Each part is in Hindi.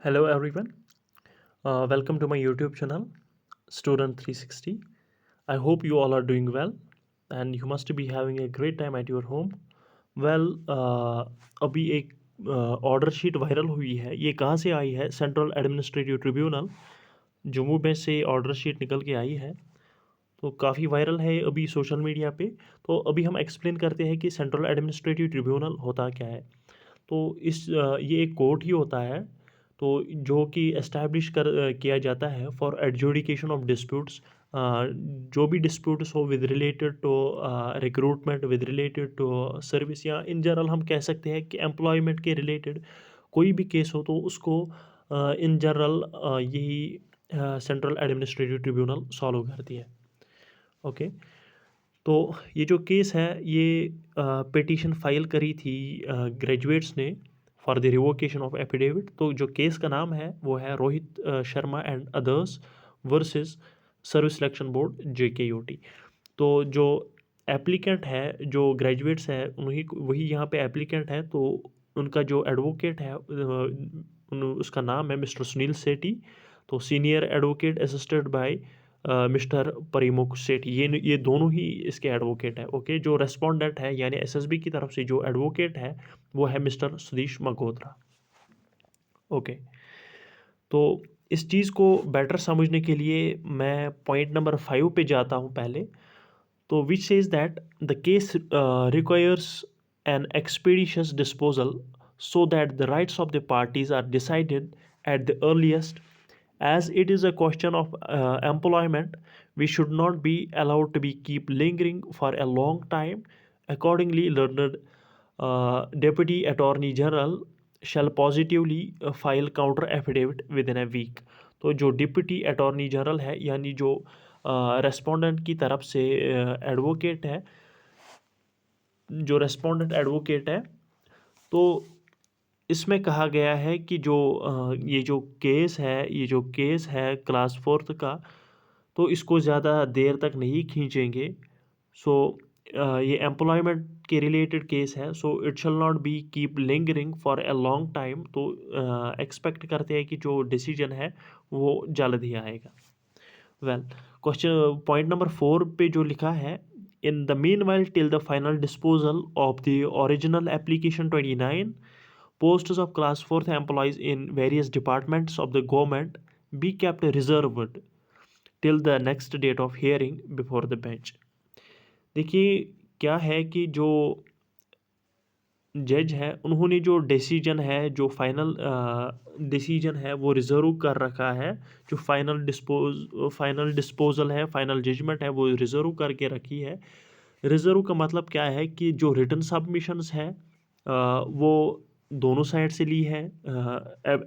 Hello everyone. Welcome to my YouTube channel, Student 360. I hope you all are doing well and you must be having a great time at your home. Well, अभी एक ऑर्डर शीट वायरल हुई है। ये कहाँ से आई है? सेंट्रल एडमिनिस्ट्रेटिव ट्रिब्यूनल जम्मू में से ऑर्डर शीट निकल के आई है। तो काफ़ी वायरल है अभी सोशल मीडिया पे। तो अभी हम एक्सप्लेन करते हैं कि सेंट्रल एडमिनिस्ट्रेटिव ट्रिब्यूनल होता क्या है। तो ये एक कोर्ट ही होता है तो जो कि एस्टैब्लिश किया जाता है फॉर एडजुडिकेशन ऑफ डिस्प्यूट्स। जो भी डिस्प्यूट्स हो with related to recruitment, with related to service, या इन जनरल हम कह सकते हैं कि एम्प्लॉयमेंट के रिलेटेड कोई भी केस हो तो उसको इन जनरल यही सेंट्रल एडमिनिस्ट्रेटिव ट्रिब्यूनल सॉल्व करती है। ओके। तो ये जो केस है ये पिटीशन फाइल करी थी ग्रेजुएट्स ने for the revocation of affidavit. तो जो केस का नाम है वो है Rohit Sharma and others versus service selection board JKUT। तो जो एप्लीकेंट है, जो ग्रेजुएट्स है, उन्हीं वही यहाँ पे एप्लीकेंट है। तो उनका जो एडवोकेट है उसका नाम है मिस्टर सुनील सेठी। तो senior advocate assisted by mister Parimukh Sethi. ये दोनों ही इसके एडवोकेट हैं। ओके। जो रेस्पोंडेंट है यानी SSB की तरफ से जो एडवोकेट है वो है मिस्टर सुधीश मल्होत्रा। ओके। तो इस चीज़ को बेटर समझने के लिए मैं पॉइंट नंबर 5 पे जाता हूँ पहले। तो which says that the case requires an expeditious disposal so that the rights of the parties are decided at the earliest. As it is a question of employment, we should not be allowed to be keep lingering for a long time. Accordingly, learned Deputy Attorney General shall positively file counter affidavit within a week. तो जो डिप्टी अटॉर्नी जनरल है यानी जो रेस्पोंडेंट की तरफ से एडवोकेट है, जो रेस्पोंडेंट एडवोकेट है, तो इसमें कहा गया है कि ये जो केस है क्लास 4th का, तो इसको ज़्यादा देर तक नहीं खींचेंगे। सो ये एम्प्लॉयमेंट के रिलेटेड केस है, so it shall not be keep lingering for a long time. तो एक्सपेक्ट करते हैं कि जो डिसीजन है वो जल्द ही आएगा। वेल, क्वेश्चन पॉइंट नंबर 4 पे जो लिखा है, in the mean while till the final disposal of the original application 29 posts of class 4th employees in various departments of the government be kept reserved till the next date of hearing before the bench। देखिए क्या है कि जो जज है उन्होंने जो डिसीजन है, जो फाइनल डिसीजन है वो रिजर्व कर रखा है। जो फाइनल डिस्पोजल है, फाइनल जजमेंट है, वो रिजर्व करके रखी है। रिजर्व का मतलब क्या है कि जो रिटन सबमिशंस है वो दोनों साइड से ली है,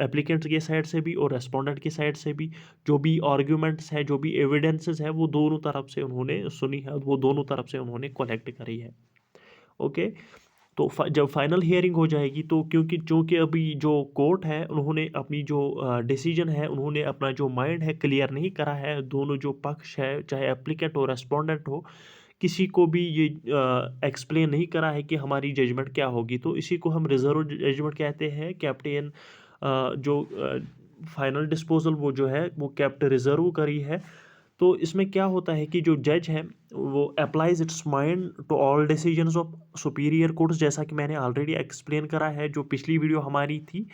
एप्लीकेंट के साइड से भी और रेस्पोंडेंट की साइड से भी। जो भी आर्ग्यूमेंट्स है, जो भी एविडेंसेस है, वो दोनों तरफ से उन्होंने सुनी है, वो दोनों तरफ से उन्होंने कलेक्ट करी है। ओके। तो जब फाइनल हियरिंग हो जाएगी तो क्योंकि चूँकि अभी जो कोर्ट है उन्होंने अपनी जो डिसीजन है, उन्होंने अपना जो माइंड है क्लियर नहीं करा है। दोनों जो पक्ष है, चाहे एप्लीकेंट हो रेस्पोंडेंट हो, किसी को भी ये एक्सप्लेन नहीं करा है कि हमारी जजमेंट क्या होगी। तो इसी को हम रिजर्व जजमेंट कहते हैं। कैप्टन जो फाइनल डिस्पोजल वो जो है वो कैप्ट रिजर्व करी है। तो इसमें क्या होता है कि जो जज है वो applies its mind to all decisions of superior courts, जैसा कि मैंने ऑलरेडी एक्सप्लेन करा है। जो पिछली वीडियो हमारी थी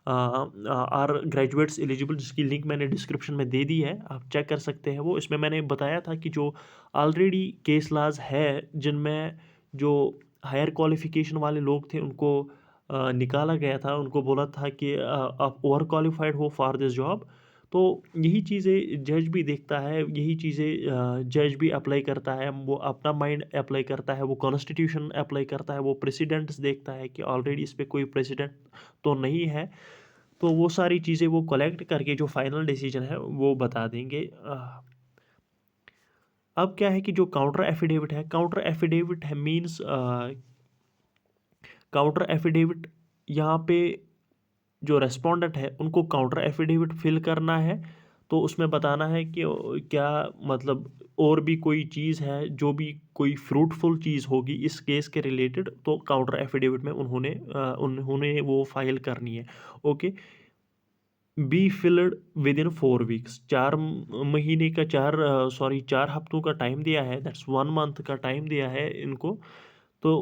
आर ग्रेजुएट्स एलिजिबल, जिसकी लिंक मैंने डिस्क्रिप्शन में दे दी है, आप चेक कर सकते हैं वो। इसमें मैंने बताया था कि जो ऑलरेडी केस लाज है जिनमें जो हायर क्वालिफिकेशन वाले लोग थे उनको निकाला गया था, उनको बोला था कि आप ओवर क्वालिफाइड हो फॉर दिस जॉब। तो यही चीज़ें जज भी देखता है, यही चीज़ें जज भी अप्लाई करता है। वो अपना माइंड अप्लाई करता है, वो कॉन्स्टिट्यूशन अप्लाई करता है, वो प्रेसिडेंट्स देखता है कि ऑलरेडी इस पे कोई प्रेसिडेंट तो नहीं है। तो वो सारी चीज़ें वो कलेक्ट करके जो फाइनल डिसीजन है वो बता देंगे। अब क्या है कि जो काउंटर एफिडेविट है, काउंटर एफिडेविट है मीन्स काउंटर एफिडेविट यहाँ पे जो रेस्पोंडेंट है उनको काउंटर एफिडेविट फिल करना है। तो उसमें बताना है कि क्या मतलब और भी कोई चीज़ है, जो भी कोई फ्रूटफुल चीज़ होगी इस केस के रिलेटेड, तो काउंटर एफिडेविट में उन्होंने वो फाइल करनी है। Okay. Be filled with in 4 weeks. 4 महीने का 4 हफ्तों का टाइम दिया है, दैट्स 1 मंथ का टाइम दिया है इनको। तो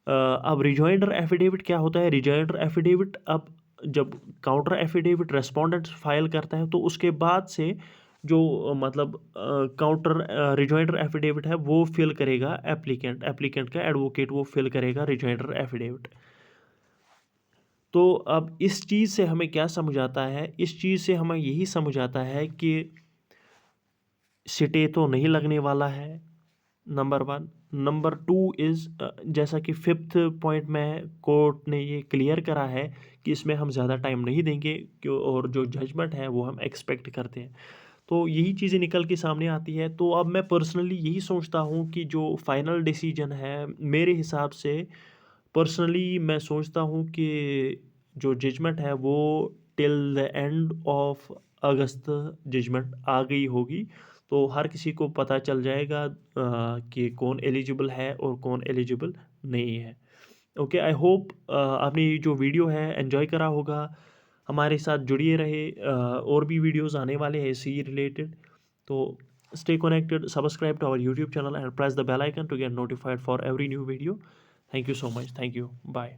अब रिजॉइंडर एफिडेविट क्या होता है? रिजॉइंडर एफिडेविट, अब जब काउंटर एफिडेविट रेस्पोंडेंट फाइल करता है तो उसके बाद से जो मतलब काउंटर रिजॉइंडर एफिडेविट है वो फिल करेगा एप्लीकेंट, एप्लीकेंट का एडवोकेट वो फिल करेगा रिजॉइंडर एफिडेविट। तो अब इस चीज़ से हमें क्या समझ आता है? इस चीज़ से हमें यही समझ आता है कि स्टे तो नहीं लगने वाला है, नंबर 1। नंबर 2 इज़ जैसा कि 5th पॉइंट में कोर्ट ने ये क्लियर करा है कि इसमें हम ज़्यादा टाइम नहीं देंगे, क्यों, और जो जजमेंट है वो हम एक्सपेक्ट करते हैं। तो यही चीज़ें निकल के सामने आती है। तो अब मैं पर्सनली यही सोचता हूँ कि जो फाइनल डिसीजन है मेरे हिसाब से, पर्सनली मैं सोचता हूँ कि जो जजमेंट है वो till the end of August judgment आ गई होगी। तो हर किसी को पता चल जाएगा कि कौन एलिजिबल है और कौन एलिजिबल नहीं है। ओके, आई होप आपने ये जो वीडियो है एंजॉय करा होगा। हमारे साथ जुड़िए रहे, और भी वीडियोस आने वाले हैं इसी रिलेटेड। तो stay connected, subscribe to our YouTube channel and press the bell icon to get notified for every new video. Thank you so much, thank you, bye.